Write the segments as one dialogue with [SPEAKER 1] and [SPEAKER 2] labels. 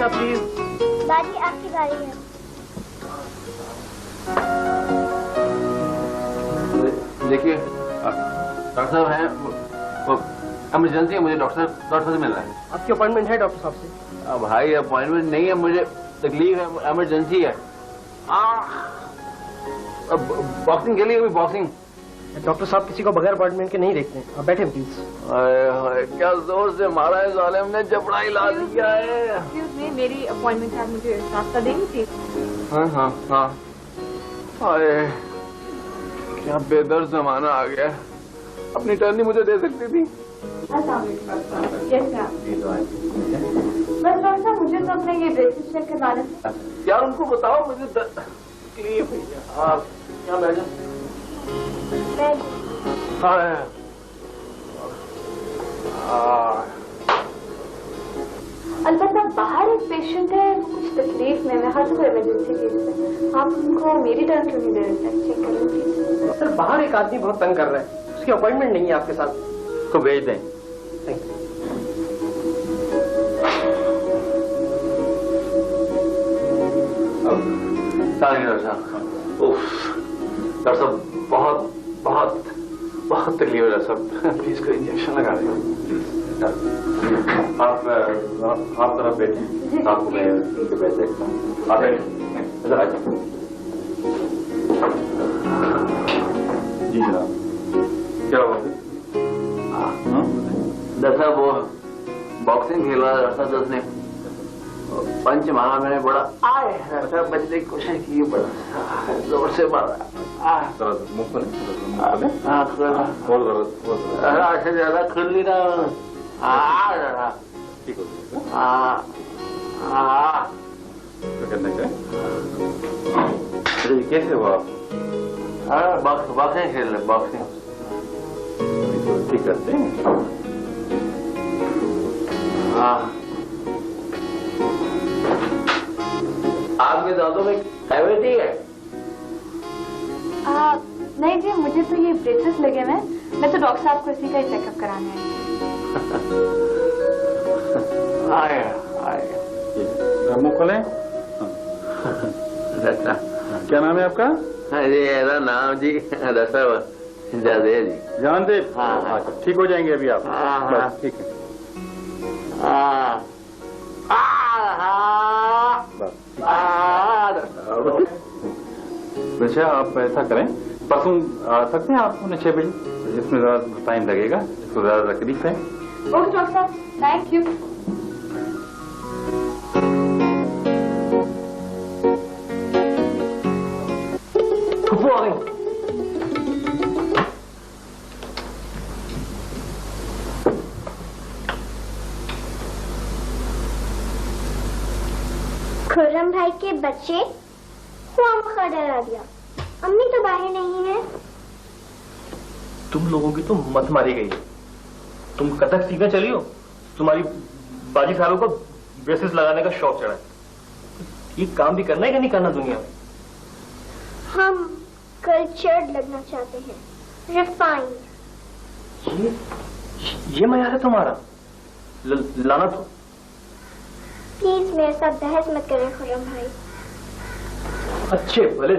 [SPEAKER 1] बेटा प्लीज।
[SPEAKER 2] दादी आपकी बारी है।
[SPEAKER 3] देखिए डॉक्टर साहब हैं, वो इमरजेंसी है, मुझे डॉक्टर से मिलना है।
[SPEAKER 1] आपकी अपॉइंटमेंट है डॉक्टर साहब से?
[SPEAKER 3] भाई अपॉइंटमेंट नहीं है, मुझे तकलीफ है, इमरजेंसी है। बॉक्सिंग के लिए भी बॉक्सिंग।
[SPEAKER 1] डॉक्टर साहब किसी को बगैर अपॉइंटमेंट के नहीं देखते हैं, आप बैठे प्लीज।
[SPEAKER 3] क्या जोर से मारा है जालिम ने, जबड़ा हिला दिया है।
[SPEAKER 4] एक्सक्यूज मी, मेरी अपॉइंटमेंट है, मुझे रास्ता देंगे प्लीज?
[SPEAKER 3] हाँ हाँ हाँ। अरे क्या बेदर्द जमाना आ गया, अपनी टर्न मुझे दे सकती थी।
[SPEAKER 4] बस डॉक्टर साहब, मुझे तो अपने ये ब्रेसेस चेक करवाना था।
[SPEAKER 3] यार उनको बताओ मुझे तकलीफ है यार। क्या बैठ जाओ।
[SPEAKER 4] अलबत्ता बाहर एक पेशेंट है, वो कुछ तकलीफ में, मैं हर जगह इमरजेंसी केस है, आप उनको मेरी टर्न क्यों नहीं दे रहे थे? चेक कर लीजिए।
[SPEAKER 1] सर बाहर एक आदमी बहुत तंग कर रहा है, उसकी अपॉइंटमेंट नहीं है आपके साथ।
[SPEAKER 3] तो भेज दें।
[SPEAKER 1] Thank you.
[SPEAKER 3] डॉक्टर साहब बहुत बहुत बहुत तकलीफ है डॉक्टर साहब, प्लीज कोई इंजेक्शन लगा दें। आप तरफ बैठे, आपको मैं बैठ देखता हूँ। आप बैठे इधर आ जाए। जी जनाब, क्या हुआ? डॉक्टर साहब वो बॉक्सिंग खेल रहा था डॉक्टर साहब, उसने पंच मारा, मैंने बड़ा डॉक्टर बचने की कोशिश की, बड़ा जोर से मारा। मुंह पर ज्यादा खुल नहीं रहा। ठीक हो कैसे हुआ आप? बॉक्सिंग खेल रहे, बॉक्सिंग ठीक करते हैं। आपके दांतों में कैविटी है?
[SPEAKER 4] नहीं जी, मुझे तो ये ब्रेसेस लगे हुए हैं, मैं तो डॉक्टर साहब को इसी का ही चेकअप कराने आई।
[SPEAKER 3] मुंह खोलें। क्या नाम है आपका? जी मेरा नाम जी डॉक्टर जादेव जी। जानदेव? हाँ। ठीक हो जाएंगे अभी आप? हाँ ठीक है। अच्छा आप ऐसा करें, परसों आ सकते हैं आप 6 बजे, इसमें ज्यादा टाइम लगेगा, इसको ज्यादा तकलीफ है।
[SPEAKER 4] ओके डॉक्टर साहब, थैंक यू।
[SPEAKER 1] फुप्पू आ गई।
[SPEAKER 2] खुर्रम भाई के बच्चे हुआ डरा दिया, अम्मी तो बाहर नहीं है।
[SPEAKER 1] तुम लोगों की तो मत मारी गई है, तुम कथक सीखने चली हो, तुम्हारी बाजी सालों को ब्रेसेस लगाने का शौक चढ़ा है। ये काम भी करना है कि नहीं करना दुनिया में?
[SPEAKER 2] हम कल्चर्ड लगना चाहते हैं, रिफाइंड।
[SPEAKER 1] ये मयार है तुम्हारा? लाना तो।
[SPEAKER 2] प्लीज मेरे साथ बहस मत करें खुर्रम भाई।
[SPEAKER 1] अच्छे भले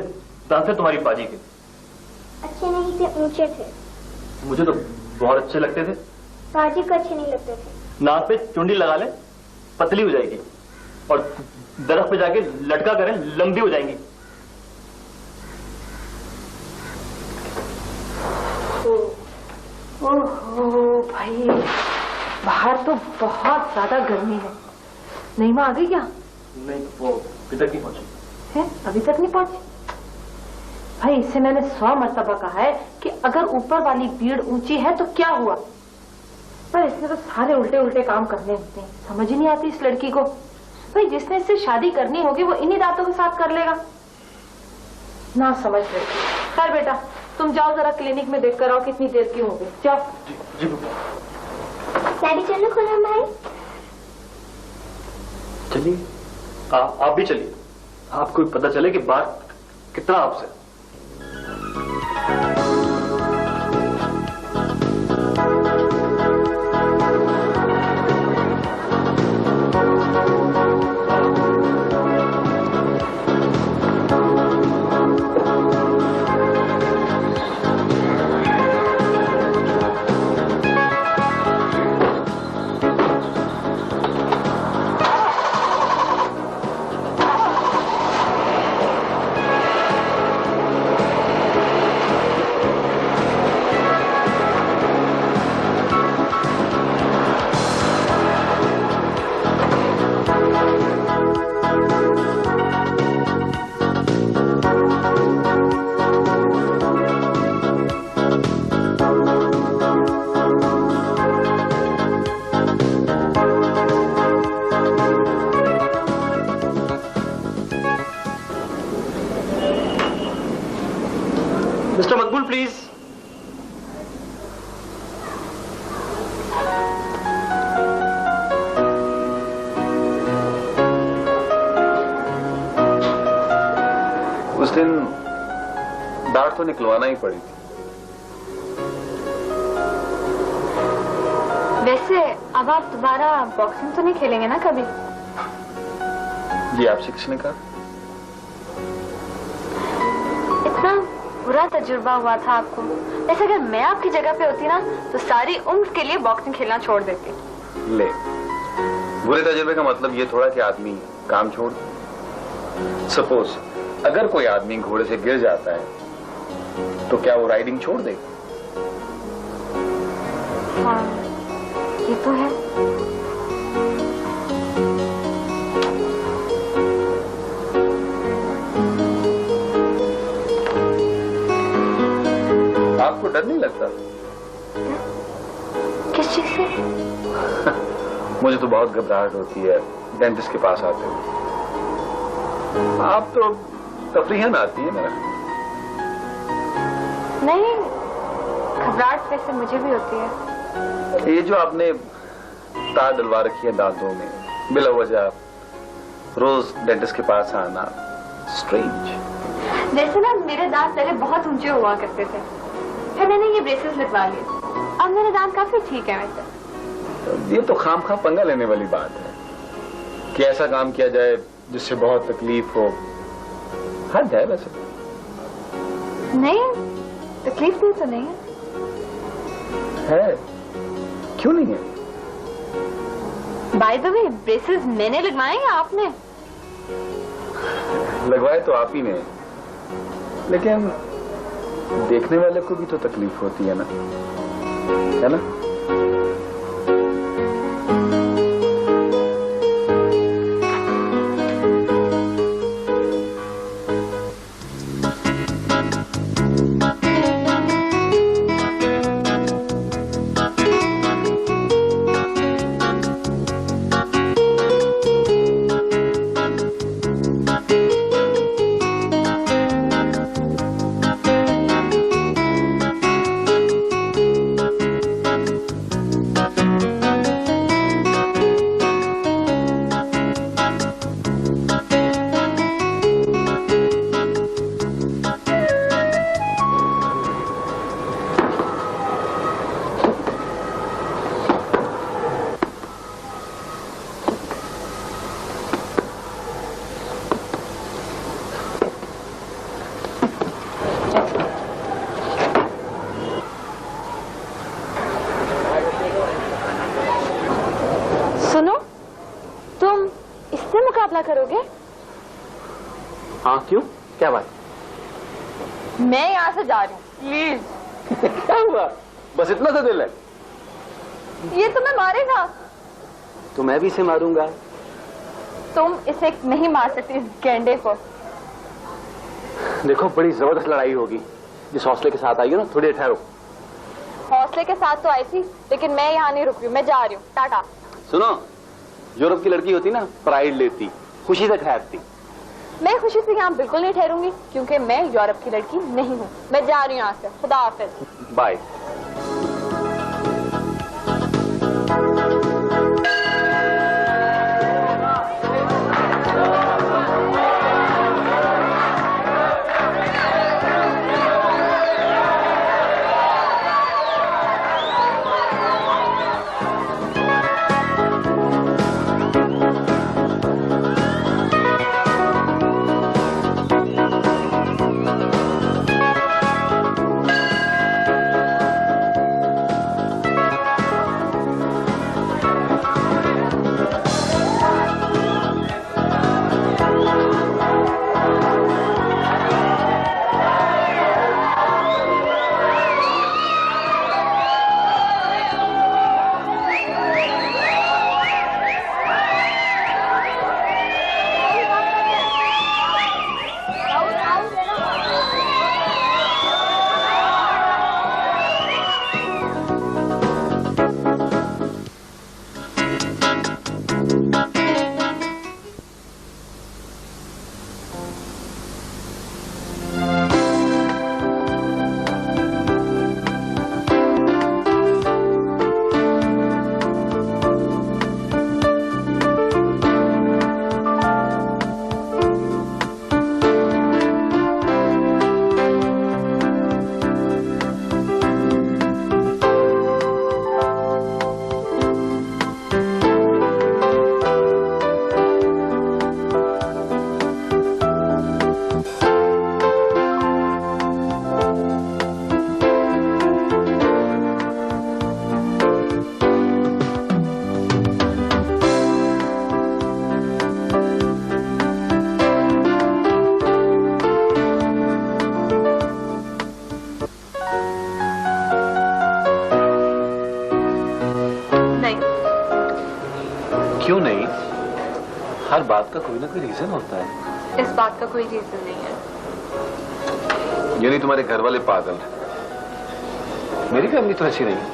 [SPEAKER 1] दांत थे तुम्हारी बाजी के।
[SPEAKER 2] अच्छे नहीं थे, ऊंचे थे।
[SPEAKER 1] मुझे तो बहुत अच्छे लगते थे।
[SPEAKER 2] बाजी को अच्छे नहीं लगते थे।
[SPEAKER 1] नाक पे चुंडी लगा ले, पतली हो जाएगी, और दरख्त पे जाके लटका करें, लंबी हो जाएंगी।
[SPEAKER 4] ओहो भाई, बाहर तो बहुत ज्यादा गर्मी है। नईमा आ गई क्या?
[SPEAKER 1] नहीं, वो अभी तक नहीं पहुंची
[SPEAKER 4] है, अभी तक नहीं पहुंची। भाई इससे मैंने 100 मर्तबा कहा है कि अगर ऊपर वाली भीड़ ऊंची है तो क्या हुआ, पर इसने तो सारे उल्टे उल्टे काम करने होते हैं। समझ ही नहीं आती इस लड़की को। भाई जिसने इससे शादी करनी होगी वो इन्हीं दांतों के साथ कर लेगा ना, समझ लड़की। खैर बेटा तुम जाओ जरा क्लिनिक में देख कर आओ कितनी देर की होगी। जाओ।
[SPEAKER 1] जी
[SPEAKER 2] डैडी चलो खुर्रम भाई।
[SPEAKER 1] चलिए, आप भी चलिए, आपको भी पता चले कि बात कितना आपसे।
[SPEAKER 3] दिन डांट तो निकलवाना ही पड़ी थी।
[SPEAKER 4] वैसे अब आप दोबारा बॉक्सिंग तो नहीं खेलेंगे ना कभी?
[SPEAKER 3] जी आपसे किसने कहा?
[SPEAKER 4] इतना बुरा तजुर्बा हुआ था आपको। वैसे अगर मैं आपकी जगह पे होती ना तो सारी उम्र के लिए बॉक्सिंग खेलना छोड़ देती।
[SPEAKER 3] ले, बुरे तजुर्बे का मतलब ये थोड़ा कि आदमी काम छोड़ दे। सपोज अगर कोई आदमी घोड़े से गिर जाता है तो क्या वो राइडिंग छोड़ देगा?
[SPEAKER 4] हाँ, ये तो है।
[SPEAKER 3] आपको डर नहीं लगता?
[SPEAKER 4] किस चीज से?
[SPEAKER 3] मुझे तो बहुत घबराहट होती है डेंटिस्ट के पास आते हुए। आप तो तफरीहन आती है मेरा।
[SPEAKER 4] नहीं, घबराहट वैसे मुझे भी होती है।
[SPEAKER 3] ये जो आपने तार डलवा रखी है दांतों में बिला वजह रोज डेंटिस्ट के पास आना, स्ट्रेंज।
[SPEAKER 4] वैसे ना मेरे दांत पहले बहुत ऊंचे हुआ करते थे, फिर मैंने ये ब्रेसेस लगवा लिए। अब मेरे दांत काफी ठीक है वैसे।
[SPEAKER 3] ये तो खामखा पंगा लेने वाली बात है कि ऐसा काम किया जाए जिससे बहुत तकलीफ हो। हद है वैसे।
[SPEAKER 4] नहीं, तकलीफ भी तो नहीं
[SPEAKER 3] है। क्यों नहीं है?
[SPEAKER 4] बाय द वे, ब्रेसेस मैंने लगवाए या आपने?
[SPEAKER 3] लगवाए तो आप ही ने, लेकिन देखने वाले को भी तो तकलीफ होती है ना?
[SPEAKER 4] करोगे?
[SPEAKER 1] हाँ, क्यों? क्या बात?
[SPEAKER 4] मैं यहाँ से जा रही हूँ, प्लीज।
[SPEAKER 1] क्या हुआ? बस इतना सा दिल है?
[SPEAKER 4] ये तुम्हें मारेगा।
[SPEAKER 1] तो मैं भी इसे मारूंगा।
[SPEAKER 4] तुम इसे नहीं मार सकती, इस गेंडे को।
[SPEAKER 1] देखो, बड़ी जबरदस्त लड़ाई होगी। जिस हौसले के साथ आई हो ना, थोड़ी देर ठहरो।
[SPEAKER 4] हौसले के साथ तो आई थी, लेकिन मैं यहाँ नहीं रुक रही हूँ, मैं जा रही हूँ। टाटा।
[SPEAKER 1] सुनो, यूरोप की लड़की होती ना, प्राइड लेती, खुशी से ठहरती।
[SPEAKER 4] मैं खुशी से यहाँ बिल्कुल नहीं ठहरूंगी, क्योंकि मैं यूरोप की लड़की नहीं हूँ। मैं जा रही हूँ यहाँ से। खुदा हाफिज।
[SPEAKER 1] बाय।
[SPEAKER 3] क्यों नहीं? हर बात का कोई ना कोई रीजन होता है।
[SPEAKER 4] इस बात का कोई रीजन नहीं है।
[SPEAKER 3] यानी तुम्हारे घर वाले पागल हैं। मेरी फैमिली तो ऐसी नहीं है।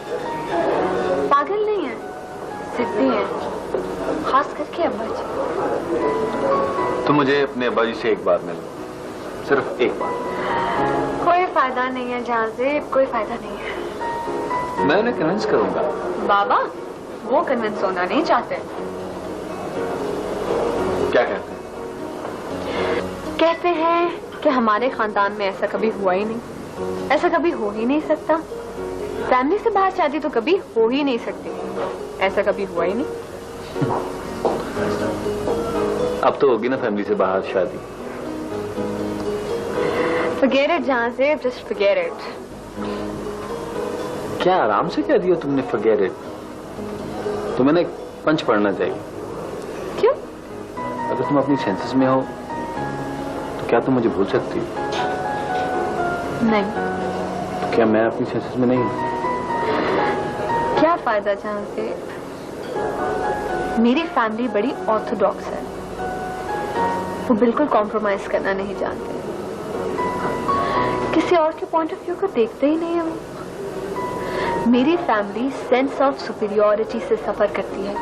[SPEAKER 4] पागल नहीं है, जिद्दी है, खास करके अब्बा जी।
[SPEAKER 3] तुम मुझे अपने अब्बा जी से एक बार मिलो, सिर्फ एक बार।
[SPEAKER 4] कोई फायदा नहीं है जहां से, कोई फायदा नहीं है।
[SPEAKER 3] मैं उन्हें कन्विंस करूंगा।
[SPEAKER 4] बाबा वो कन्विंस होना नहीं चाहते।
[SPEAKER 3] क्या कहते हैं?
[SPEAKER 4] कहते हैं कि हमारे खानदान में ऐसा कभी हुआ ही नहीं, ऐसा कभी हो ही नहीं सकता। फैमिली से बाहर शादी तो कभी हो ही नहीं सकती, ऐसा कभी हुआ ही नहीं।
[SPEAKER 3] अब तो होगी ना फैमिली से बाहर शादी।
[SPEAKER 4] Forget it जहां से, just forget it।
[SPEAKER 3] क्या आराम से कह दिया तुमने forget it? तुम्हें ना एक पंच पढ़ना चाहिए।
[SPEAKER 4] क्यों?
[SPEAKER 3] अगर तुम अपनी सेंसेस में हो तो क्या तुम मुझे भूल सकती हो?
[SPEAKER 4] नहीं।
[SPEAKER 3] तो क्या मैं अपनी सेंसेस में नहीं हूं?
[SPEAKER 4] क्या फायदा जहां से, मेरी फैमिली बड़ी ऑर्थोडॉक्स है, वो बिल्कुल कॉम्प्रोमाइज करना नहीं जानते, किसी और के पॉइंट ऑफ व्यू को देखते ही नहीं है वो। मेरी फैमिली सेंस ऑफ सुपीरियोरिटी से सफर करती है,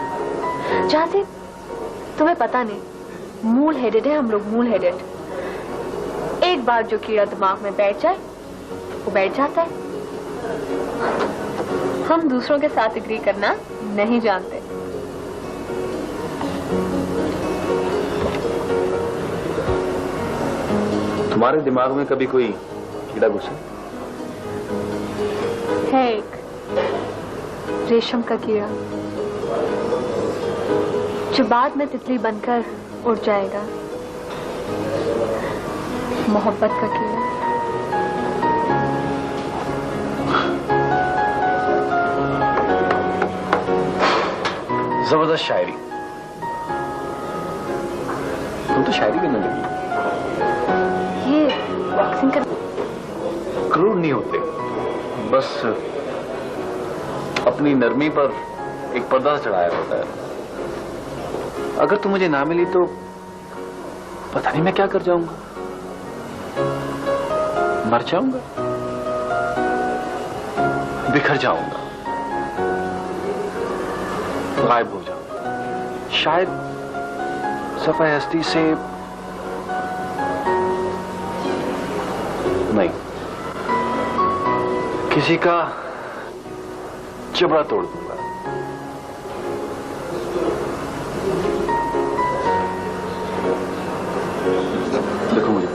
[SPEAKER 4] जहां से तुम्हें पता नहीं, मूल हेडेड है हम लोग, मूल हेडेड। एक बार जो कीड़ा दिमाग में बैठ जाए वो बैठ जाता है। हम दूसरों के साथ एग्री करना नहीं जानते।
[SPEAKER 3] तुम्हारे दिमाग में कभी कोई कीड़ा घुसा?
[SPEAKER 4] है एक रेशम का कीड़ा, जो बाद में तितली बनकर उड़ जाएगा। मोहब्बत का कीड़ा।
[SPEAKER 3] जबरदस्त शायरी। तुम तो शायरी करने लगी।
[SPEAKER 4] ये बॉक्सिंग कर
[SPEAKER 3] क्रूर नहीं होते, बस अपनी नरमी पर एक पर्दा चढ़ाया होता है। अगर तुम मुझे ना मिली तो पता नहीं मैं क्या कर जाऊंगा। मर जाऊंगा, बिखर जाऊंगा, गायब हो जाऊंगा, शायद सफाई हस्ती से नहीं, किसी का जबड़ा तोड़ दूंगा। देखो मुझे,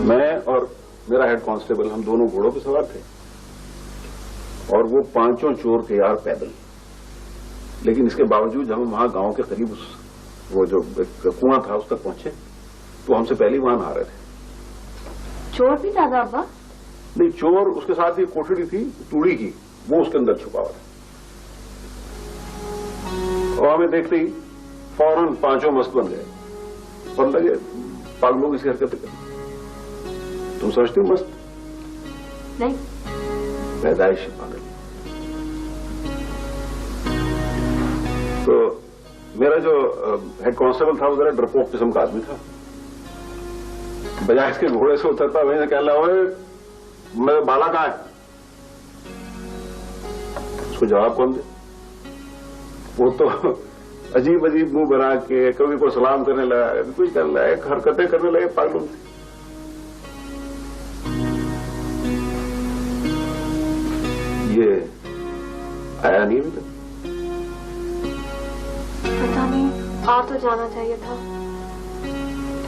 [SPEAKER 5] मैं और मेरा हेड कांस्टेबल, हम दोनों घोड़ों पे सवार थे और वो पांचों चोर थे यार पैदल। लेकिन इसके बावजूद जब हम वहां गांव के करीब वो जो कुआं था उस तक पहुंचे तो हमसे पहले वहां नहा रहे थे।
[SPEAKER 4] चोर भी ज्यादा अब्बा?
[SPEAKER 5] नहीं, चोर उसके साथ ही कोठड़ी थी तूड़ी की, वो उसके अंदर छुपा हुआ था। और हमें देखते ही फौरन पांचों मस्त बन गए और लगे पागलों की हरकतें करनी। तुम समझती हो मस्त?
[SPEAKER 4] नहीं।
[SPEAKER 5] पैदाइश पागल। तो मेरा जो हेड कांस्टेबल था वो जरा डरपोक किस्म का आदमी था। बजाय इसके घोड़े से उतरता वहीं से कहला, ओए मेरा बाला कहां है? उसको जवाब कौन दे? वो तो अजीब अजीब मुंह बना के कभी कोई सलाम करने लगा, कुछ करने लगा, हरकतें करने लगे पागलों से। ये आया नहीं अभी तक।
[SPEAKER 4] पता नहीं, आ तो जाना चाहिए था।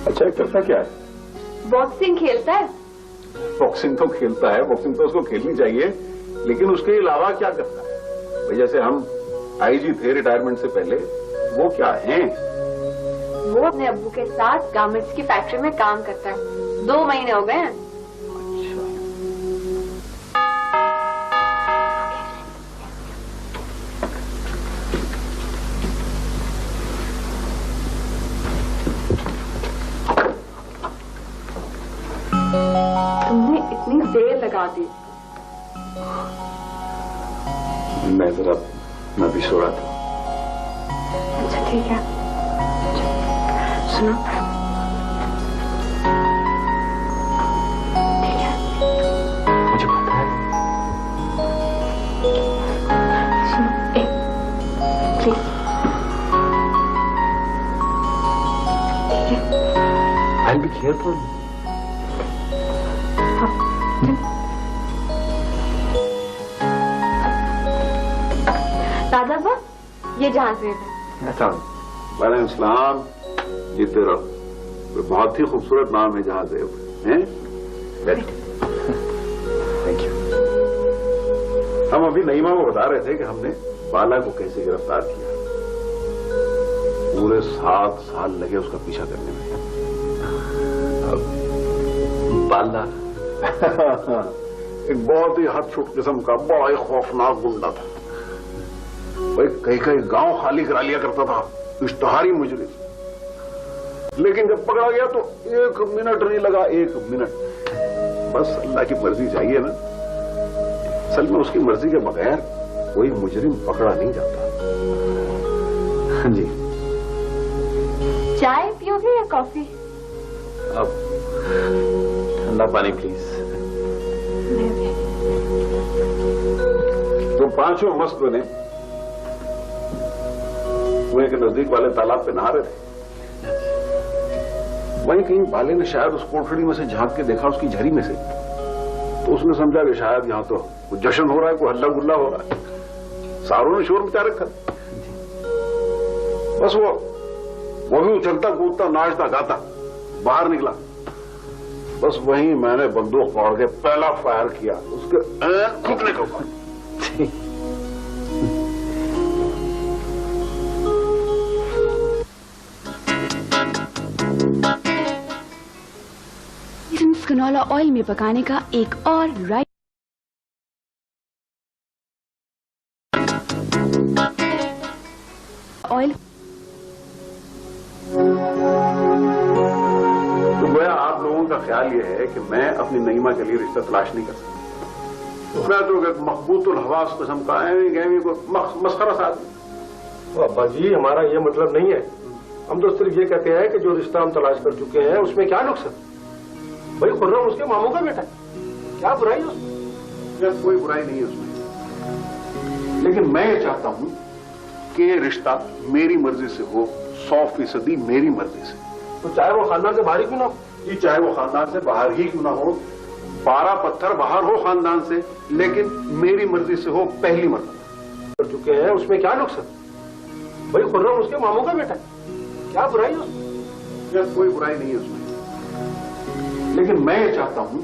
[SPEAKER 5] अच्छा, करता क्या है?
[SPEAKER 4] बॉक्सिंग खेलता है।
[SPEAKER 5] बॉक्सिंग तो खेलता है, बॉक्सिंग तो उसको खेलनी चाहिए, लेकिन उसके अलावा क्या करता है? भाई जैसे हम आईजी थे रिटायरमेंट से पहले, वो क्या हैं?
[SPEAKER 4] वो अपने अब्बू के साथ गारमेंट्स की फैक्ट्री में काम करता है, 2 महीने हो गए हैं।
[SPEAKER 6] इतनी देर लगा दी।
[SPEAKER 5] मैं भी सो रहा था।
[SPEAKER 6] अच्छा ठीक है, सुनो, ठीक है,
[SPEAKER 1] मुझे पता है।
[SPEAKER 6] सुनो, प्लीज,
[SPEAKER 1] I'll be careful.
[SPEAKER 6] दादा बा, ये जहाँ से है।
[SPEAKER 1] अच्छा।
[SPEAKER 5] वालेकुम इस्लाम, जीते रहो। बहुत ही खूबसूरत नाम है जहाज़ेब, हैं?
[SPEAKER 1] Thank you.
[SPEAKER 5] हम अभी नईमा को बता रहे थे कि हमने बाला को कैसे गिरफ्तार किया। पूरे 7 साल लगे उसका पीछा करने में।
[SPEAKER 1] बाला
[SPEAKER 5] एक बहुत ही हद-छुट किस्म का बड़ा ही खौफनाक गुंडा था। भाई कई गांव खाली करा लिया करता था, इश्तहारी मुजरिम। लेकिन जब पकड़ा गया तो 1 मिनट नहीं लगा, 1 मिनट। बस अल्लाह की मर्जी चाहिए ना। असल में उसकी मर्जी के बगैर कोई मुजरिम पकड़ा नहीं जाता। हाँ जी।
[SPEAKER 6] चाय पियोगे या कॉफी?
[SPEAKER 1] अब ठंडा पानी प्लीज।
[SPEAKER 5] तो पांचों मस्त बने कुएं के नजदीक वाले तालाब पे नहा रहे थे। वहीं कहीं बाले ने शायद उस कोठड़ी में से झांक के देखा उसकी झरी में से, तो उसने समझा कि शायद यहां तो कुछ जश्न हो रहा है, कोई हल्ला गुल्ला हो रहा है। सारों ने शोर मचा रखा। बस वो भी उछलता कूदता नाचता गाता बाहर निकला। बस वहीं मैंने बंदूक फाड़ के पहला फायर किया उसके रुकने के ऊपर।
[SPEAKER 7] कनोला ऑयल में पकाने का एक और राइट ऑयल।
[SPEAKER 5] तो गोया आप लोगों का ख्याल यह है कि मैं अपनी नईमा के लिए रिश्ता तलाश नहीं कर सकता। मैं तो एक मकबूतुल हवास किस्म का गहमी को मस्खरा साथ।
[SPEAKER 8] अब्बा जी, हमारा ये मतलब नहीं है। हम तो सिर्फ ये कहते हैं कि जो रिश्ता हम तलाश कर चुके हैं उसमें क्या नुक्स है। भाई खुर्रम उसके मामू का बेटा है, क्या बुराई है उसमें?
[SPEAKER 5] कोई बुराई नहीं है उसमें, लेकिन मैं ये चाहता हूं कि ये रिश्ता मेरी मर्जी से हो, 100% मेरी मर्जी से।
[SPEAKER 8] तो चाहे वो खानदान से बाहर क्यों ना हो,
[SPEAKER 5] ये चाहे वो खानदान से बाहर ही क्यों ना हो, 12 पत्थर बाहर हो खानदान से, लेकिन मेरी मर्जी से हो पहली मर्तबा।
[SPEAKER 8] कर चुके हैं उसमें क्या नुक्स है? भाई खुर्रम उसके मामू का बेटा है, क्या बुराई है उसमें?
[SPEAKER 5] कोई बुराई नहीं है उसमें, लेकिन मैं ये चाहता हूं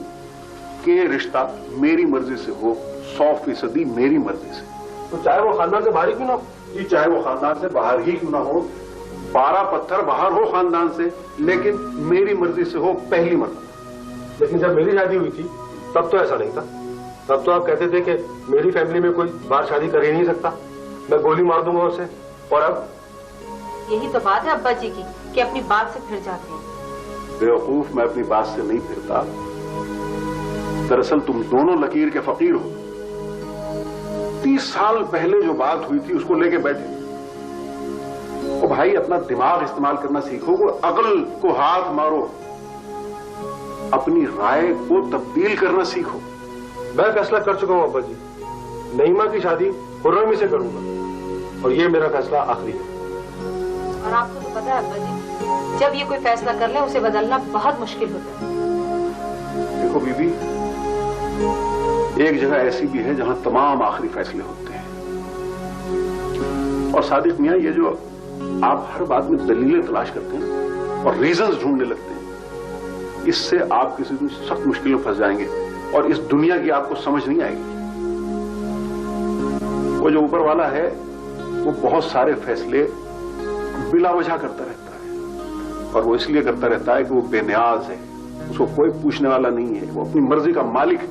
[SPEAKER 5] कि ये रिश्ता मेरी मर्जी से हो, 100% मेरी मर्जी से।
[SPEAKER 8] तो चाहे वो खानदान से बाहर क्यों ना हो,
[SPEAKER 5] ये चाहे वो खानदान से बाहर ही क्यों ना हो, 12 पत्थर बाहर हो खानदान से, लेकिन मेरी मर्जी से हो पहली मर्तबा।
[SPEAKER 8] लेकिन जब मेरी शादी हुई थी तब तो ऐसा नहीं था। तब तो आप कहते थे कि मेरी फैमिली में कोई बाहर शादी कर ही नहीं सकता, मैं गोली मार दूंगा उसे। और अब
[SPEAKER 4] यही तो बात है अब्बा जी की कि अपनी बात से फिर जाते हैं।
[SPEAKER 5] बेवकूफ, मैं अपनी बात से नहीं फिरता। दरअसल तुम दोनों लकीर के फकीर हो। 30 साल पहले जो बात हुई थी उसको लेके बैठे। ओ भाई, अपना दिमाग इस्तेमाल करना सीखो, अकल को हाथ मारो, अपनी राय को तब्दील करना सीखो।
[SPEAKER 8] मैं फैसला कर चुका हूं अब्बा जी, नईमा की शादी खुर्रम ही से करूंगा, और ये मेरा फैसला आखिरी है।
[SPEAKER 4] और आपको तो पता है अब्बा जी, जब ये कोई फैसला कर ले उसे बदलना बहुत मुश्किल होता है।
[SPEAKER 5] देखो बीबी, एक जगह ऐसी भी है जहां तमाम आखिरी फैसले होते हैं। और सादिक मियां, ये जो आप हर बात में दलीलें तलाश करते हैं और रीजंस ढूंढने लगते हैं, इससे आप किसी दिन सख्त मुश्किल में फंस जाएंगे और इस दुनिया की आपको समझ नहीं आएगी। वो जो ऊपर वाला है वो बहुत सारे फैसले बिला वजह करता रहता है, और वो इसलिए करता रहता है कि वो बेनियाज है, उसको कोई पूछने वाला नहीं है, वो अपनी मर्जी का मालिक है।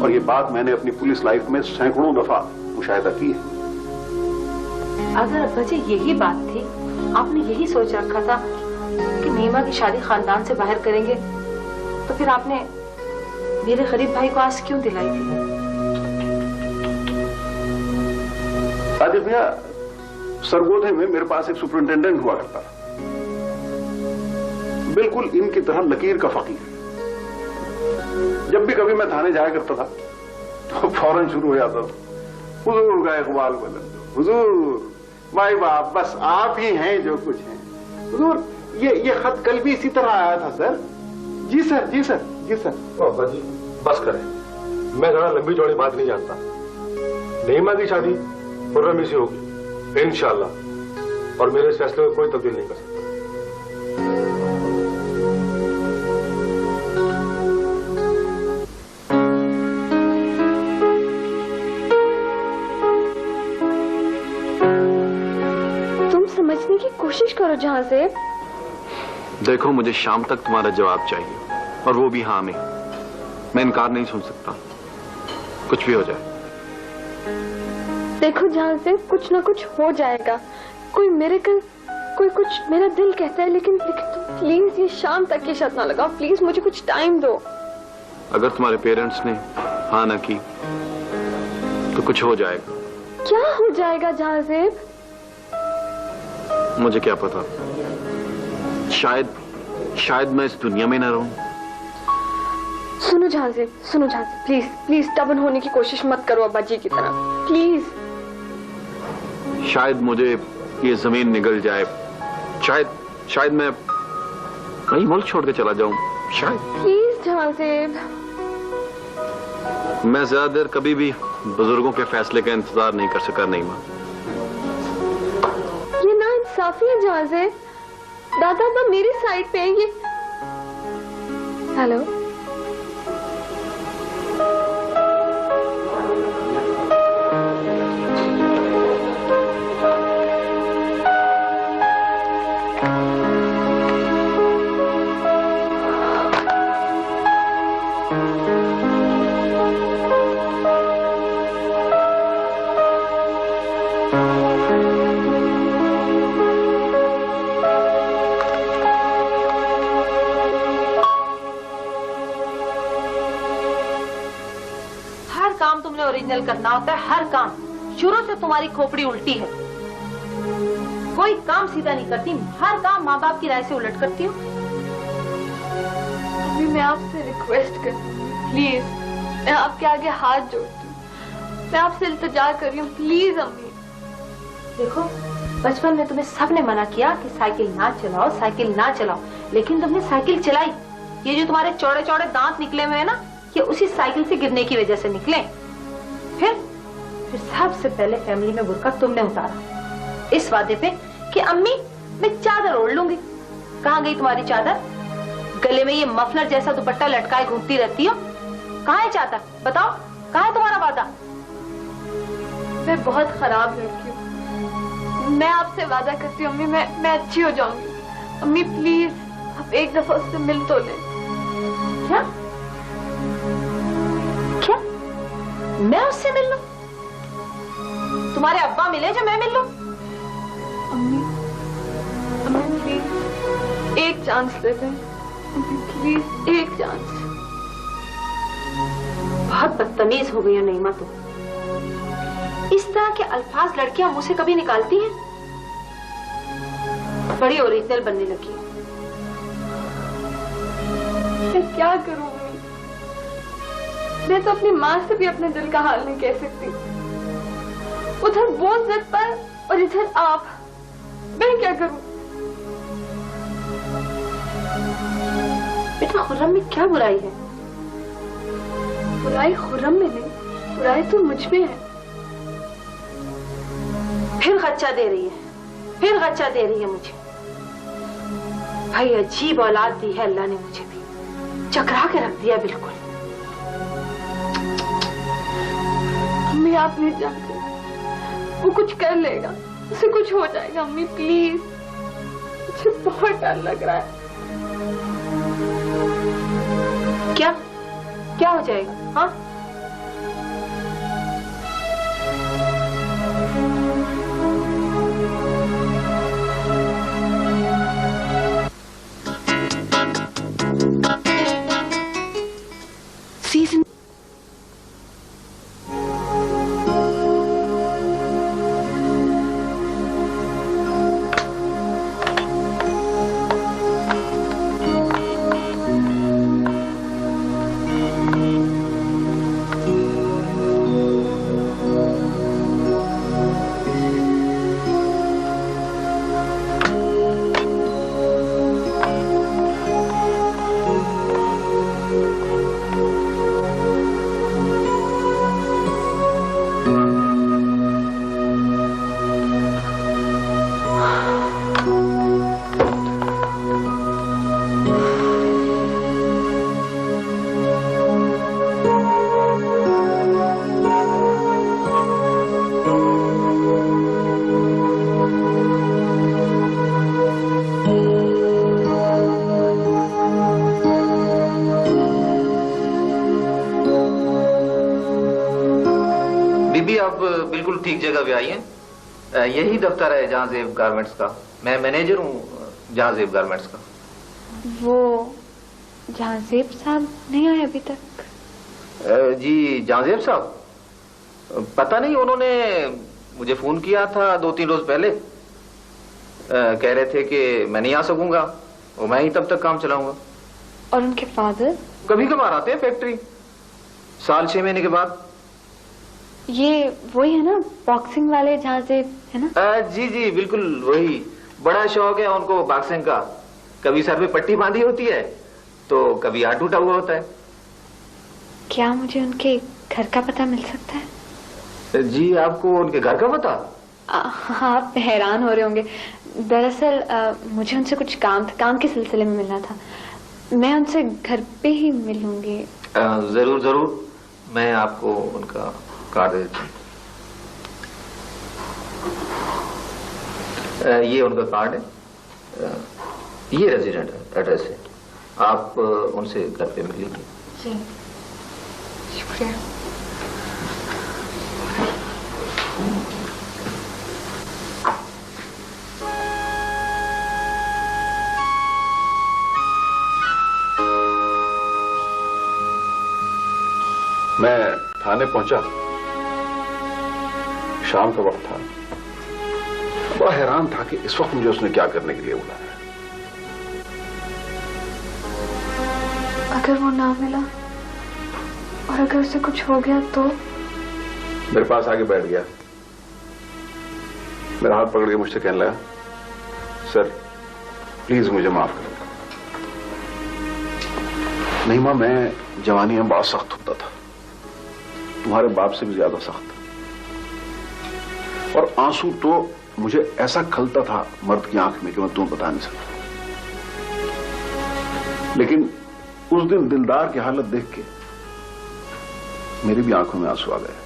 [SPEAKER 5] और ये बात मैंने अपनी पुलिस लाइफ में सैकड़ों दफा मुशाहिदा की है।
[SPEAKER 4] अगर अब्बा जी यही बात थी, आपने यही सोच रखा था कि नीमा की शादी खानदान से बाहर करेंगे, तो फिर आपने मेरे गरीब भाई को आस क्यों दिलाई थी?
[SPEAKER 5] राजेश भैया, सरगोधे में मेरे पास एक सुपरिंटेंडेंट हुआ करता था, बिल्कुल इनकी तरह लकीर का फकीर। जब भी कभी मैं थाने जाया करता था तो फौरन शुरू हो जाता था, हुजूर का इकबाल बुलंद, हुजूर माई बाप बस आप ही हैं जो कुछ हैं। हुजूर ये खत कल भी इसी तरह आया था सर। जी सर, जी सर, जी सर।
[SPEAKER 8] बाबा जी बस करें, मैं जरा लंबी चौड़ी बात नहीं जानता। नईमा की शादी खुर्रमी से होगी इंशाल्लाह, और मेरे इस फैसले में कोई तब्दील नहीं कर सकता।
[SPEAKER 6] तुम समझने की कोशिश करो जहां से।
[SPEAKER 3] देखो, मुझे शाम तक तुम्हारा जवाब चाहिए, और वो भी हाँ में। मैं इनकार नहीं सुन सकता, कुछ भी हो जाए।
[SPEAKER 6] देखो जहां से कुछ ना कुछ हो जाएगा, कोई मिरेकल, कोई कुछ, मेरा दिल कहता है, लेकिन तुम प्लीज ये शाम तक की शर्त ना लगाओ, प्लीज मुझे कुछ टाइम दो।
[SPEAKER 3] अगर तुम्हारे पेरेंट्स ने हाँ ना की तो कुछ हो जाएगा।
[SPEAKER 6] क्या हो जाएगा जहां से?
[SPEAKER 3] मुझे क्या पता, शायद मैं इस दुनिया में ना रहूं।
[SPEAKER 6] सुनो जहां से, सुनो जहां से, प्लीज प्लीज स्टबर्न होने की कोशिश मत करो अब्बा जी की तरह, प्लीज।
[SPEAKER 3] शायद मुझे ये जमीन निगल जाए, शायद मैं वही मुल्क छोड़ के चला जाऊं, शायद।
[SPEAKER 6] प्लीज जहां से।
[SPEAKER 3] मैं ज्यादा देर कभी भी बुजुर्गों के फैसले का इंतजार नहीं कर सका। नहीं मां,
[SPEAKER 6] ये ना इंसाफी है जहां से। दादा अब्बा मेरी साइड पे है। ये हेलो,
[SPEAKER 4] ओरिजिनल करना होता है, हर काम। शुरू से तुम्हारी खोपड़ी उल्टी है, कोई काम सीधा नहीं करती, हर काम माँ बाप की राय से उलट करती हूँ।
[SPEAKER 6] अभी मैं आपसे रिक्वेस्ट कर, प्लीज, मैं आपके आगे हाथ जोड़ती हूँ, मैं आपसे इल्तिजा कर रही हूँ, प्लीज अम्मी।
[SPEAKER 4] देखो, बचपन में तुम्हें सबने मना किया कि साइकिल ना चलाओ, साइकिल ना चलाओ, लेकिन तुमने साइकिल चलाई। ये जो तुम्हारे चौड़े चौड़े दांत निकले हुए हैं ना, ये उसी साइकिल से गिरने की वजह से निकले। फिर सबसे पहले फैमिली में बुरका तुमने उतारा, इस वादे पे कि अम्मी मैं चादर ओढ़ लूंगी। कहाँ गई तुम्हारी चादर? गले में ये मफलर जैसा दुपट्टा लटकाए घूमती रहती हो, कहाँ है चादर? बताओ, कहाँ है तुम्हारा वादा?
[SPEAKER 6] मैं बहुत खराब लड़की हूँ, मैं आपसे वादा करती हूँ अम्मी, मैं अच्छी हो जाऊंगी। अम्मी प्लीज, आप एक दफा उससे मिल तो ले।
[SPEAKER 4] क्या? क्या? मैं उससे मिल लूं? तुम्हारे अब्बा मिले जो मैं मिल लूं?
[SPEAKER 6] अम्मी प्लीज एक चांस दे दें, प्लीज एक चांस।
[SPEAKER 4] बहुत बदतमीज हो गई हो नईमा तुम। इस तरह के अल्फाज लड़कियां मुंह से कभी निकालती हैं? बड़ी ओरिजिनल बनने लगी।
[SPEAKER 6] मैं क्या करूं? मैं तो अपनी माँ से भी अपने दिल का हाल नहीं कह सकती। उधर वो जिद पर और इधर आप, मैं क्या करूं?
[SPEAKER 4] बेटा, खुर्रम में क्या बुराई है?
[SPEAKER 6] बुराई खुर्रम में नहीं, बुराई तो मुझ में है।
[SPEAKER 4] फिर गच्चा दे रही है, फिर गच्चा दे रही है मुझे। भाई अजीब औलाद दी है अल्लाह ने मुझे भी, चकरा के रख दिया बिल्कुल।
[SPEAKER 6] अम्मी आप नहीं जानते, वो कुछ कर लेगा, उसे कुछ हो जाएगा। अम्मी प्लीज, मुझे बहुत डर लग रहा है।
[SPEAKER 4] क्या क्या हो जाएगा? हाँ,
[SPEAKER 9] बिल्कुल ठीक जगह पे आई हैं। यही दफ्तर है जहांजेब गारमेंट्स का। मैं मैनेजर हूँ जहांजेब गारमेंट्स का।
[SPEAKER 6] वो जहांजेब साहब नहीं आए अभी तक?
[SPEAKER 9] जी जहांजेब साहब पता नहीं, उन्होंने मुझे फोन किया था 2-3 रोज पहले। कह रहे थे कि मैं नहीं आ सकूंगा और मैं ही तब तक काम चलाऊंगा।
[SPEAKER 6] और उनके फादर?
[SPEAKER 9] कभी कभार आते हैं फैक्ट्री, साल 6 महीने के बाद।
[SPEAKER 6] ये वही है ना बॉक्सिंग वाले जहांजेब, है ना?
[SPEAKER 9] जी जी बिल्कुल वही। बड़ा शौक है उनको बॉक्सिंग का। कभी सर पे पट्टी बांधी होती है तो कभी हाथ टूटा हुआ होता है।
[SPEAKER 6] क्या मुझे उनके घर का पता मिल सकता है?
[SPEAKER 9] जी आपको उनके घर का पता?
[SPEAKER 6] हाँ, आप हैरान हो रहे होंगे। दरअसल मुझे उनसे कुछ काम के सिलसिले में मिलना था। मैं उनसे घर पे ही मिलूंगी।
[SPEAKER 9] जरूर जरूर, मैं आपको उनका कार्ड दे देता हूँ। ये उनका कार्ड है, ये रेजिडेंट एड्रेस है। आप उनसे घर पे मिल लीजिए।
[SPEAKER 6] जी शुक्रिया।
[SPEAKER 5] मैं थाने पहुंचा, शाम का वक्त था। बड़ा हैरान था कि इस वक्त मुझे उसने क्या करने के लिए बुलाया।
[SPEAKER 6] अगर वो ना मिला और अगर उसे कुछ हो गया तो?
[SPEAKER 5] मेरे पास आके बैठ गया, मेरा हाथ पकड़ के मुझसे कहने लगा, सर प्लीज मुझे माफ करो। नहीं मां, मैं जवानी में बड़ा सख्त होता था, तुम्हारे बाप से भी ज्यादा सख्त। और आंसू तो मुझे ऐसा खलता था मर्द की आंख में कि मैं तुम्हें बता नहीं सकता। लेकिन उस दिन दिलदार की हालत देख के मेरी भी आंखों में आंसू आ गए।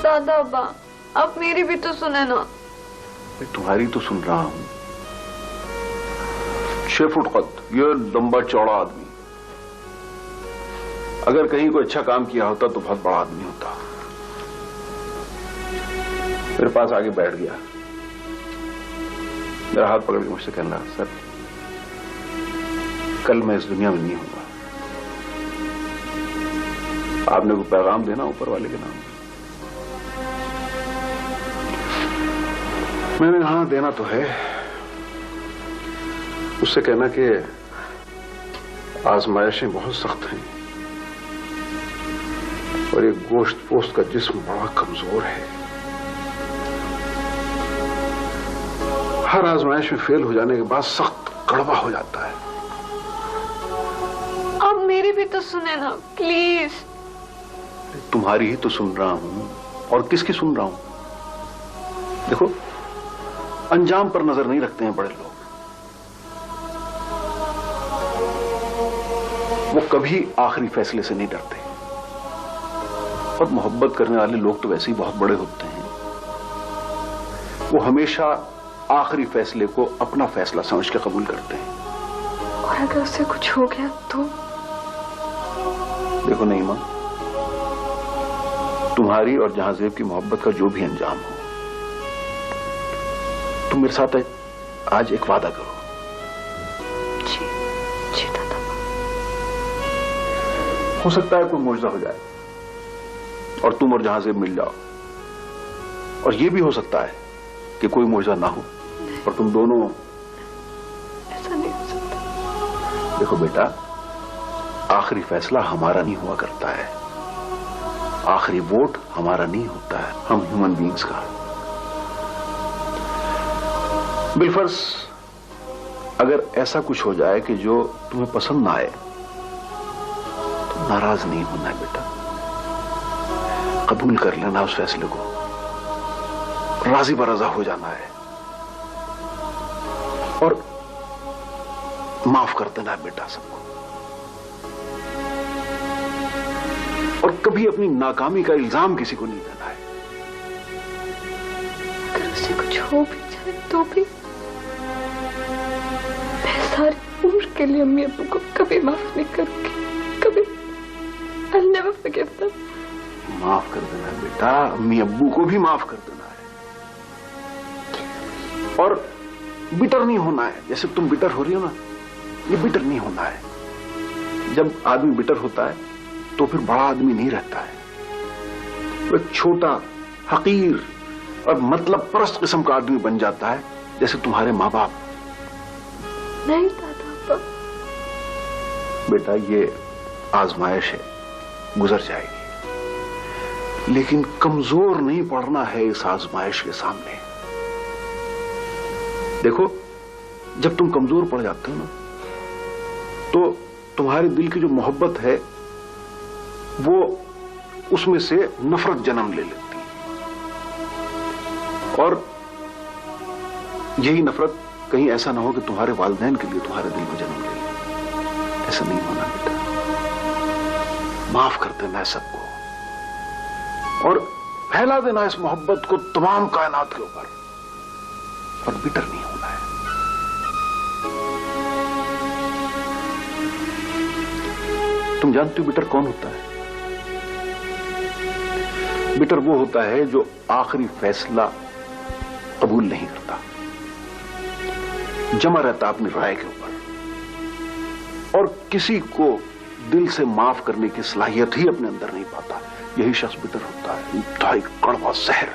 [SPEAKER 6] दादा अब्बा, आप मेरी भी तो सुने ना।
[SPEAKER 5] तुम्हारी तो सुन रहा हूं। 6 फुट कद, ये लंबा चौड़ा आदमी, अगर कहीं कोई अच्छा काम किया होता तो बहुत बड़ा आदमी होता। मेरे पास आगे बैठ गया, मेरा हाथ पकड़ के मुझसे कहना, सर कल मैं इस दुनिया में नहीं हूंगा, आपने को पैगाम देना ऊपर वाले के नाम। मैंने कहा देना तो है, उससे कहना कि आजमाइशें बहुत सख्त हैं और एक गोश्त पोस्ट का जिस्म बड़ा कमजोर है। हर आजमाइश में फेल हो जाने के बाद सख्त कड़वा हो जाता है।
[SPEAKER 6] आप मेरी भी तो सुने ना प्लीज।
[SPEAKER 5] तुम्हारी ही तो सुन रहा हूं, और किसकी सुन रहा हूं? देखो, अंजाम पर नजर नहीं रखते हैं बड़े लोग। वो कभी आखिरी फैसले से नहीं डरते, और मोहब्बत करने वाले लोग तो वैसे ही बहुत बड़े होते हैं। वो हमेशा आखिरी फैसले को अपना फैसला समझ के कबूल करते हैं।
[SPEAKER 6] और अगर उससे कुछ हो गया तो?
[SPEAKER 5] देखो नहीं मां, तुम्हारी और जहांजेब की मोहब्बत का जो भी अंजाम हो, तुम मेरे साथ आज एक वादा करो।
[SPEAKER 6] जी जी दादा।
[SPEAKER 5] हो सकता है कोई मौजूदा हो जाए और तुम और जहांजेब मिल जाओ, और यह भी हो सकता है कि कोई मौजूदा ना हो और तुम दोनों।
[SPEAKER 6] ऐसा नहीं हो सकता।
[SPEAKER 5] देखो बेटा, आखिरी फैसला हमारा नहीं हुआ करता है, आखिरी वोट हमारा नहीं होता है, हम ह्यूमन बीइंग्स का। बिलफर्ज अगर ऐसा कुछ हो जाए कि जो तुम्हें पसंद ना आए, तो नाराज नहीं होना है बेटा, कबूल कर लेना उस फैसले को, राजी बराजा हो जाना है और माफ कर देना है बेटा सबको। और कभी अपनी नाकामी का इल्जाम किसी को नहीं देना है।
[SPEAKER 6] अगर उसे कुछ हो भी जाए तो भी मैं सारी उम्र के लिए अम्मी अब्बू को कभी माफ नहीं करूंगी, कभी। I'll never forgive them.
[SPEAKER 5] माफ कर देना है बेटा, अम्मी अब्बू को भी माफ कर देना है। और बिटर नहीं होना है, जैसे तुम बिटर हो रही हो ना, ये बिटर नहीं होना है। जब आदमी बिटर होता है तो फिर बड़ा आदमी नहीं रहता है, वो एक छोटा हकीर और मतलब परस्त किस्म का आदमी बन जाता है, जैसे तुम्हारे माँ बाप।
[SPEAKER 6] नहीं दादा।
[SPEAKER 5] बेटा ये आजमाइश है, गुजर जाएगी, लेकिन कमजोर नहीं पड़ना है इस आजमाइश के सामने। देखो, जब तुम कमजोर पड़ जाते हो ना, तो तुम्हारे दिल की जो मोहब्बत है वो उसमें से नफरत जन्म ले लेती है, और यही नफरत कहीं ऐसा ना हो कि तुम्हारे वालिदैन के लिए तुम्हारे दिल में जन्म ले ले। ऐसा नहीं होना बेटा, माफ कर देना है सबको और फैला देना इस मोहब्बत को तमाम कायनात के ऊपर, और बिटर नहीं होना है। तुम जानते हो बिटर कौन होता है? बिटर वो होता है जो आखिरी फैसला कबूल नहीं करता, जमा रहता अपनी राय के ऊपर, और किसी को दिल से माफ करने की सलाहियत ही अपने अंदर नहीं पाता। यही शख्स बिटर होता है, इंतहाई कड़वा जहर।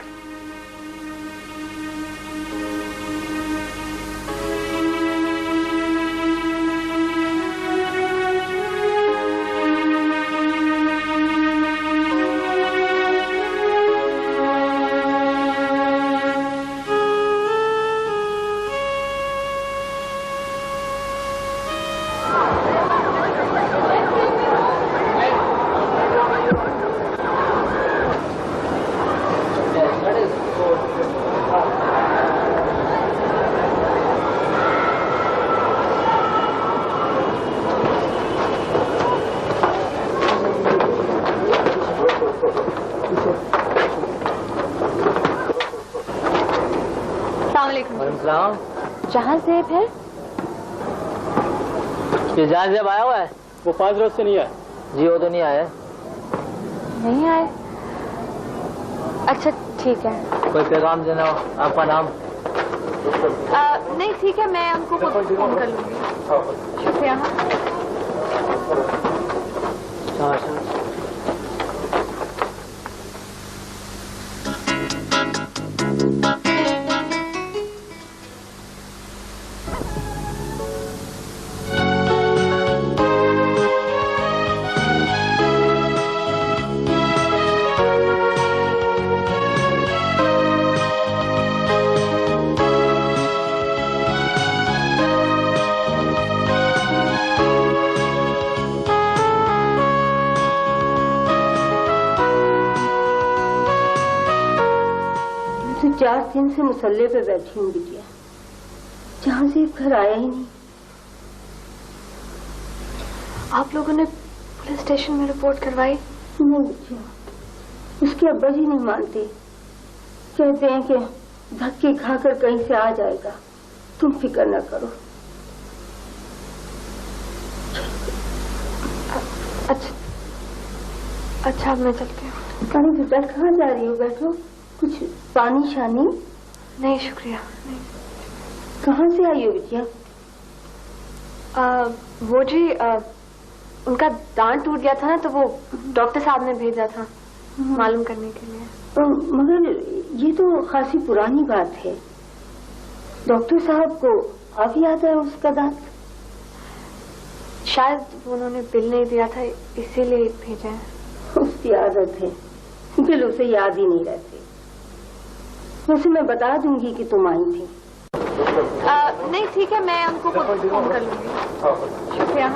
[SPEAKER 4] जहां सेब है?
[SPEAKER 1] ये जहां सेब आया हुआ है वो 5 रोज से नहीं आया जी। वो तो नहीं आया।
[SPEAKER 4] नहीं आए? अच्छा ठीक है।
[SPEAKER 1] कोई पैगाम देना हो? आपका नाम?
[SPEAKER 6] नहीं ठीक है, मैं उनको खुद फोन कर लूंगी। शुक्रिया।
[SPEAKER 4] तो 4 दिन से मुसल्ले पे बैठी हूँ बिटिया, जहां से घर आया ही नहीं।
[SPEAKER 6] आप लोगों ने पुलिस स्टेशन में रिपोर्ट करवाई?
[SPEAKER 4] नहीं बिटिया, उसके अब्बा जी नहीं मानते, कहते हैं कि धक्के खाकर कहीं से आ जाएगा, तुम फिक्र न करो।
[SPEAKER 6] अच्छा अब मैं चलती हूँ।
[SPEAKER 4] कहीं बेटा कहाँ जा रही हो? बैठो, कुछ पानी शानी?
[SPEAKER 6] नहीं शुक्रिया। नहीं।
[SPEAKER 4] कहाँ से आई हो बिटिया?
[SPEAKER 6] वो जी उनका दांत टूट गया था ना, तो वो डॉक्टर साहब ने भेजा था मालूम करने के लिए।
[SPEAKER 4] मगर ये तो खासी पुरानी बात है, डॉक्टर साहब को अब याद है उसका दांत?
[SPEAKER 6] शायद उन्होंने बिल नहीं दिया था इसीलिए भेजा है।
[SPEAKER 4] उसकी आदत है, बिल उसे याद ही नहीं रहते। वैसे मैं बता दूंगी कि तुम आई थी।
[SPEAKER 6] नहीं ठीक है, मैं उनको खुद फोन कर लूंगी। शुक्रिया।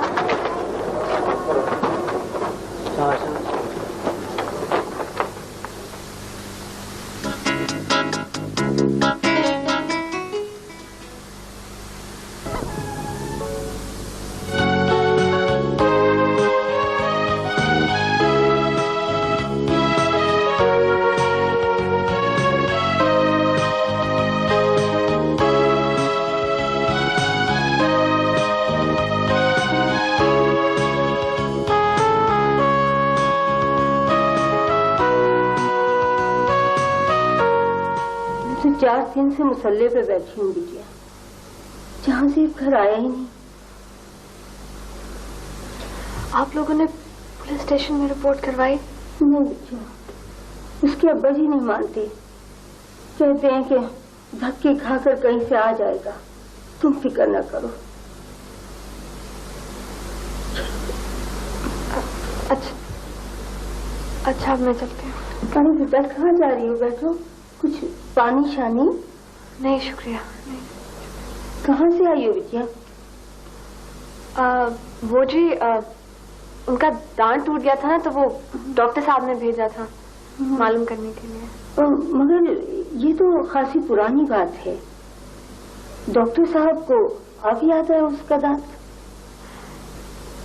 [SPEAKER 4] दिन से मुसल्ले पे बैठी हूँ बिटिया, जहाँ से घर आया ही नहीं।
[SPEAKER 6] आप लोगों ने पुलिस स्टेशन में रिपोर्ट करवाई?
[SPEAKER 4] नहीं बिटिया, उसके अब्बा जी नहीं मानते, कहते हैं कि धक्के खाकर कहीं से आ जाएगा, तुम फिक्र न करो।
[SPEAKER 6] अच्छा अब मैं चलती हूँ।
[SPEAKER 4] अरे बेटा कहाँ जा रही हो? बैठो, कुछ पानी शानी?
[SPEAKER 6] नहीं शुक्रिया। नहीं।
[SPEAKER 4] कहाँ से आई हो बिटिया?
[SPEAKER 6] वो जी उनका दांत टूट गया था ना, तो वो डॉक्टर साहब ने भेजा था मालूम करने के लिए।
[SPEAKER 4] मगर ये तो खासी पुरानी बात है, डॉक्टर साहब को अब याद है उसका दांत?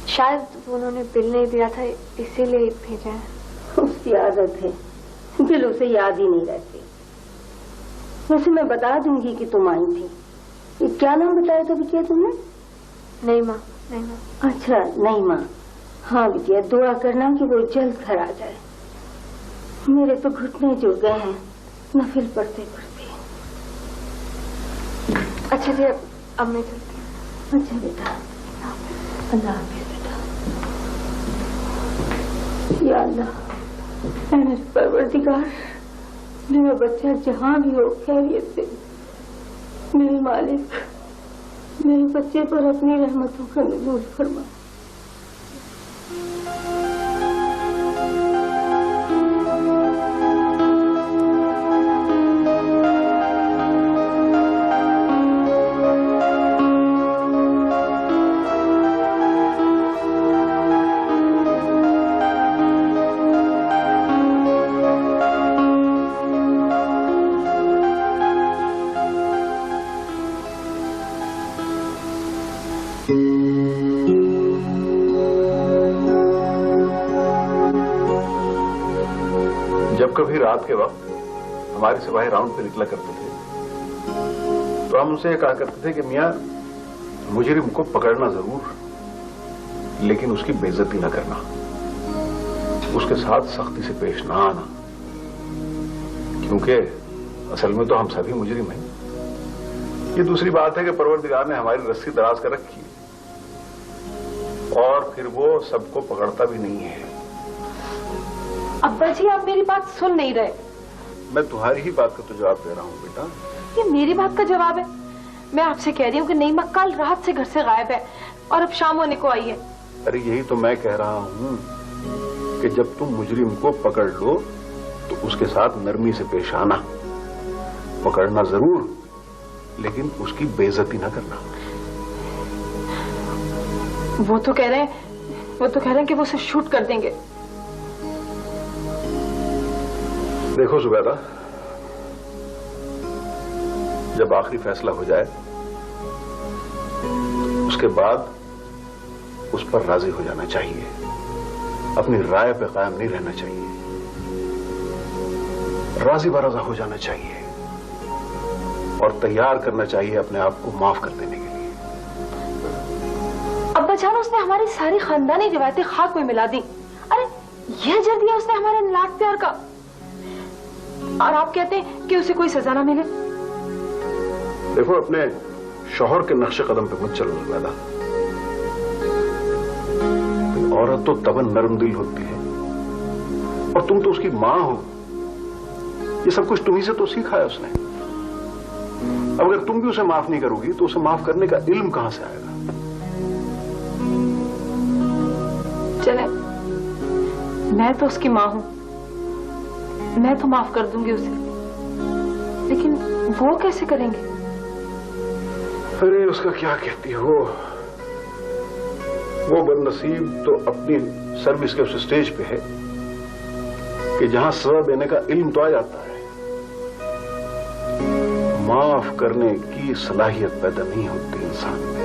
[SPEAKER 6] शायद उन्होंने बिल नहीं दिया था इसीलिए भेजा है।
[SPEAKER 4] उसकी आदत है, बिल उसे याद ही नहीं रहते। वैसे मैं बता दूंगी कि तुम आई थी। ये क्या नाम बताया था बिटिया तुमने?
[SPEAKER 6] नहीं माँ, नहीं माँ।
[SPEAKER 4] अच्छा नहीं माँ। हाँ बिटिया, दुआ करना कि वो जल्द घर आ जाए। मेरे तो घुटने जुड़ गए हैं नफिल पढ़ते पढ़ते।
[SPEAKER 6] अच्छा जी अब मैं चलती हूँ।
[SPEAKER 4] अच्छा बेटा, अल्लाह हाफिज़ बेटा। या अल्लाह, मेरे परवरदिगार, मेरा बच्चा जहाँ भी हो खैरियत से, मेरे मालिक मेरे बच्चे पर अपनी रहमतों का नुज़ूल फरमा।
[SPEAKER 5] जब कभी रात के वक्त हमारे सिपाही राउंड पे निकला करते थे तो हम उनसे कहा करते थे कि मियां, मुजरिम को पकड़ना जरूर, लेकिन उसकी बेइज्जती न करना, उसके साथ सख्ती से पेश ना आना, क्योंकि असल में तो हम सभी मुजरिम हैं। ये दूसरी बात है कि परवरदिगार ने हमारी रस्सी दराज कर रखी है और फिर वो सबको पकड़ता भी नहीं है।
[SPEAKER 4] अब्बा जी आप मेरी बात सुन नहीं रहे।
[SPEAKER 5] मैं तुम्हारी ही बात का तो जवाब दे रहा हूँ बेटा।
[SPEAKER 4] ये मेरी बात का जवाब है? मैं आपसे कह रही हूँ कि नईमा कल रात से घर से गायब है और अब शाम होने को आई है।
[SPEAKER 5] अरे यही तो मैं कह रहा हूँ कि जब तुम मुजरिम को पकड़ लो तो उसके साथ नरमी से पेश आना, पकड़ना जरूर लेकिन उसकी बेइज्जती ना करना।
[SPEAKER 4] वो तो कह रहे हैं कि वो उसे शूट कर देंगे।
[SPEAKER 5] देखो जुबैदा, जब आखिरी फैसला हो जाए उसके बाद उस पर राजी हो जाना चाहिए, अपनी राय पे कायम नहीं रहना चाहिए, राजी बराजा हो जाना चाहिए और तैयार करना चाहिए अपने आप को माफ कर देने के लिए।
[SPEAKER 4] अब्बा जान, उसने हमारी सारी खानदानी रिवायतें खाक में मिला दी। अरे यह जर दिया उसने हमारे लाड प्यार का, और आप कहते हैं कि उसे कोई सजा ना मिले।
[SPEAKER 5] देखो, अपने शौहर के नक्शे कदम पे मत चलो जुबैदा। औरत तो तबन नरम दिल होती है और तुम तो उसकी मां हो। ये सब कुछ तुम्ही से तो सीखा है उसने। अब अगर तुम भी उसे माफ नहीं करोगी तो उसे माफ करने का इल्म कहां से आएगा?
[SPEAKER 4] चले, मैं तो उसकी मां हूं, मैं तो माफ कर दूंगी उसे, लेकिन वो कैसे करेंगे?
[SPEAKER 5] अरे उसका क्या कहती हो, वो बदनसीब तो अपनी सर्विस के उस स्टेज पे है कि जहां सजा देने का इल्म तो आ जाता है, माफ करने की सलाहियत पैदा नहीं होती इंसान में।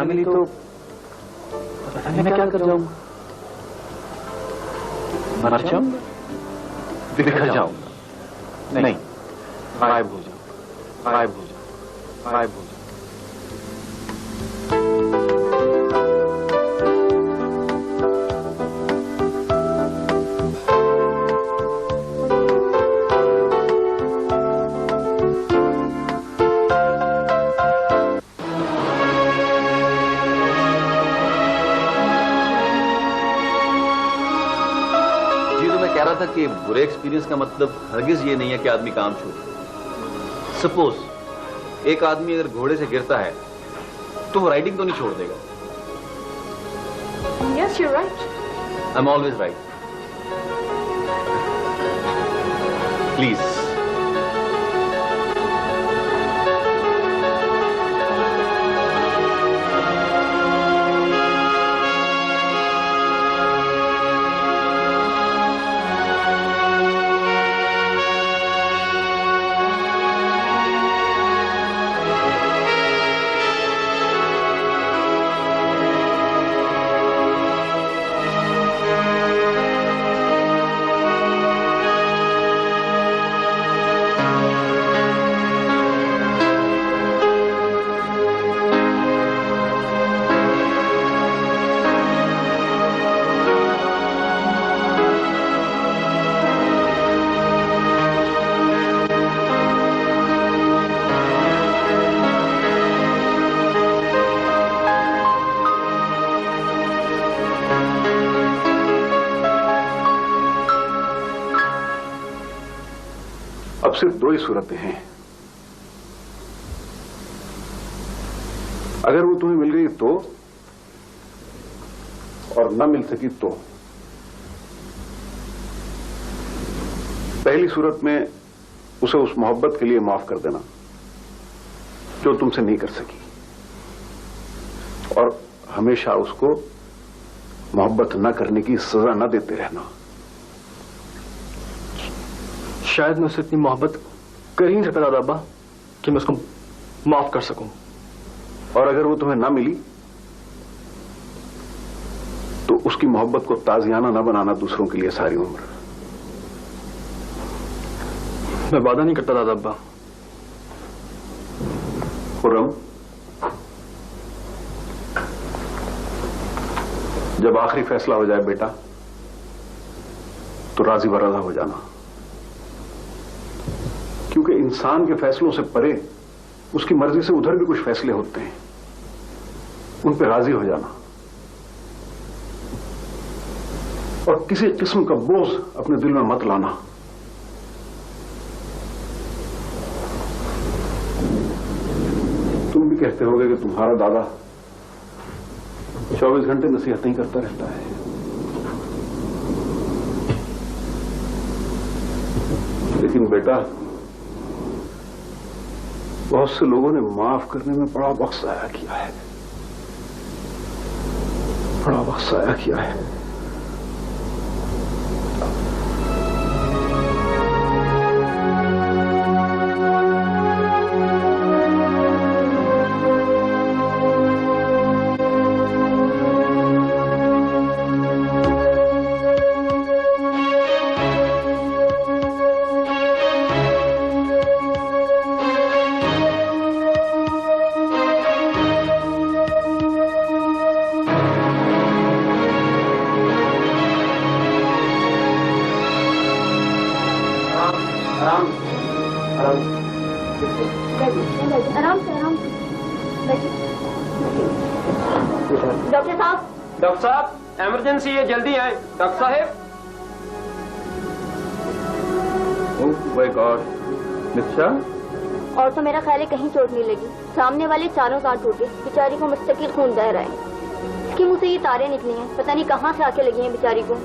[SPEAKER 9] ना मिली तो पता नहीं मैं क्या कर जाऊंगा। मर जाऊंगा, बिखर जाऊंगा, नहीं, गायब हो जाऊंगा, गायब हो जाऊंगा, गायब हो जाऊंगा। कि बुरे एक्सपीरियंस का मतलब हरगिज ये नहीं है कि आदमी काम छोड़े। सपोज एक आदमी अगर घोड़े से गिरता है तो वो राइडिंग तो नहीं छोड़ देगा।
[SPEAKER 6] Yes, you're right.
[SPEAKER 9] I'm always right. Please.
[SPEAKER 5] अब सिर्फ दो ही सूरतें हैं। अगर वो तुम्हें मिल गई तो, और न मिल सकी तो। पहली सूरत में उसे उस मोहब्बत के लिए माफ कर देना जो तुमसे नहीं कर सकी, और हमेशा उसको मोहब्बत न करने की सजा न देते रहना।
[SPEAKER 1] शायद मैं उससे इतनी मोहब्बत कर ही नहीं सकता दादा अब्बा कि मैं उसको माफ कर सकूं।
[SPEAKER 5] और अगर वो तुम्हें ना मिली तो उसकी मोहब्बत को ताजियाना न बनाना दूसरों के लिए सारी उम्र।
[SPEAKER 1] मैं वादा नहीं करता दादा अब्बा।
[SPEAKER 5] खुर्रम, जब आखिरी फैसला हो जाए बेटा तो राजी बराजा हो जाना, क्योंकि इंसान के फैसलों से परे उसकी मर्जी से उधर भी कुछ फैसले होते हैं, उन पर राजी हो जाना और किसी किस्म का बोझ अपने दिल में मत लाना। तुम भी कहते होगे कि तुम्हारा दादा 24 घंटे नसीहतें ही करता रहता है, लेकिन बेटा बहुत से लोगों ने माफ करने में बड़ा वक्त जाया किया है, बड़ा वक्त जाया किया है।
[SPEAKER 8] डॉक्टर साहब, इमरजेंसी है, जल्दी आए। डॉक्टर साहब।
[SPEAKER 5] ओह माय गॉड, निशा।
[SPEAKER 2] और तो मेरा ख्याल है कहीं चोट नहीं लगी। सामने वाले चारों दांत टूटे, बेचारी को मुस्तकिल खून बह रहा है। इसके मुंह से ये तारे निकली हैं, पता नहीं कहाँ से आके लगी हैं बेचारी को।